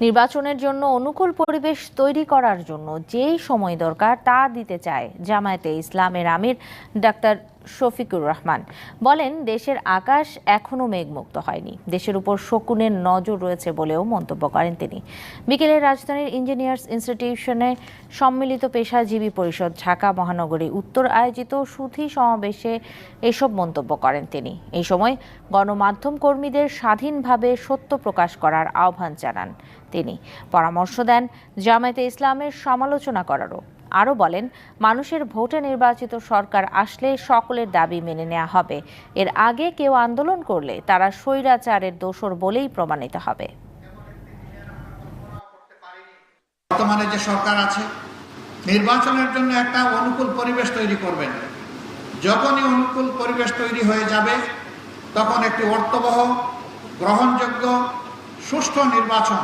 নির্বাচনের জন্য অনুকূল পরিবেশ তৈরি করার জন্য যেই সময় দরকার তা দিতে চায় জামায়াতে ইসলামের আমির ডাক্তার শফিকুর রহমান। বলেন, দেশের আকাশ এখনো মেঘমুক্ত হয়নি, দেশের উপর শকুনের নজর রয়েছে বলেও মন্তব্য করেন তিনি। বিকেলে রাজধানীর ইঞ্জিনিয়ার্স ইনস্টিটিউশনে সম্মিলিত পেশাজীবী পরিষদ ঢাকা মহানগরী উত্তর আয়োজিত সুধী সমাবেশে এসব মন্তব্য করেন তিনি। এই সময় গণমাধ্যম কর্মীদের স্বাধীনভাবে সত্য প্রকাশ করার আহ্বান জানান তিনি। পরামর্শ দেন জামায়াতে ইসলামের সমালোচনা করারও। আরও বলেন, মানুষের ভোটে নির্বাচিত সরকার আসলে সকলের দাবি মেনে নেওয়া হবে। এর আগে কেউ আন্দোলন করলে তারা স্বৈরাচারের দোসর বলেই প্রমাণিত হবে। বর্তমানে যে সরকার আছে, নির্বাচনের জন্য একটা অনুকূল পরিবেশ তৈরি করবেন। যখনই অনুকূল পরিবেশ তৈরি হয়ে যাবে, তখন একটি অর্থবহ, গ্রহণযোগ্য, সুষ্ঠু নির্বাচন